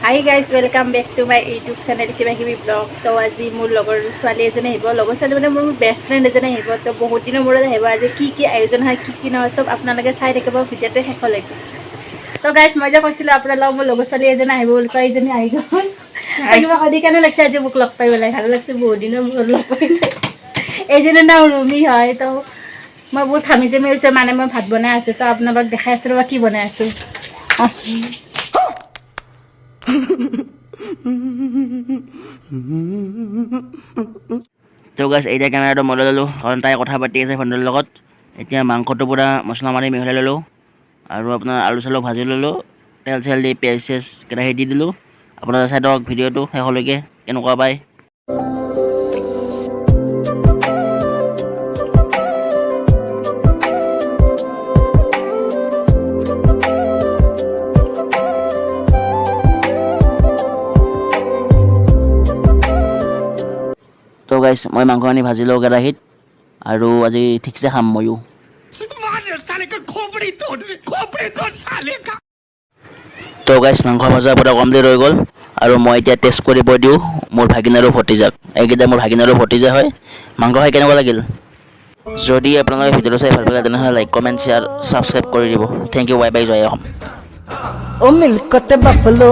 Hi guys, welcome back to my YouTube channel কিবা কিবি blog. তো আজি মোৰ লগৰ ছোৱালী এজনী আহিব, লগৰ ছোৱালী মানে মোৰ বেষ্ট ফ্ৰেণ্ড এজনী আহিব। তো বহুত দিনৰ মূৰত আহিব। আজি কি আয়োজন হয় কি নহয় চব আপোনালোকে চাই থাকিব ভিডিঅ'টো শেষলৈকে। তো গাইজ মই যে কৈছিলোঁ আপোনালোকক মোৰ লগৰ ছোৱালী এজনী আহিব বুলি, কয় এইজনী আহি গ'ল। কিবা সুধি কেনে লাগিছে আজি মোক লগ পাই পেলাই, ভাল লাগিছে, বহুত দিনৰ মূৰত লগ পাইছোঁ। এইজনীৰ নাম ৰুমি হয়। তো মই বহুত ঘামিছে হৈছে, মানে মই ভাত বনাই আছোঁ। তো আপোনালোকক দেখাই আছোঁ ৰ'বা কি বনাই আছোঁ। তো গাইছ এতিয়া কেমেৰাটো মই লৈ ল'লোঁ, কাৰণ তাই কথা পাতি আছে ফ্ৰেণ্ডৰ লগত। এতিয়া মাংসটো পূৰা মছলা মাৰি মিহলাই ল'লোঁ, আৰু আপোনাৰ আলু চালু ভাজি ল'লোঁ, তেল চেল দি পিঁয়াজ চিয়াজ কেৰাহী দি দিলোঁ। আপোনালোকে চাই থাকক ভিডিঅ'টো শেষলৈকে কেনেকুৱা পায়। তো গাইছ মই মাংস আনি ভাজি লওঁ কেৰাহীত, আৰু আজি ঠিকছে খাম ময়ো। তো গাইছ মাংস ভজা পূৰা কমপ্লিট হৈ গ'ল, আৰু মই এতিয়া টেষ্ট কৰিব দিওঁ মোৰ ভাগিন আৰু ভতিজাক। এইকেইটা মোৰ ভাগিন আৰু ভতিজা হয়। মাংস খাই কেনেকুৱা লাগিল? যদি আপোনালোকে ভিডিঅ'টো চাই ভাল পালে তেনেহ'লে লাইক কমেণ্ট শ্বেয়াৰ ছাবস্ক্ৰাইব কৰি দিব। থেংক ইউ, বাই বাই, জয় অসম। ओ मिलकत बफलो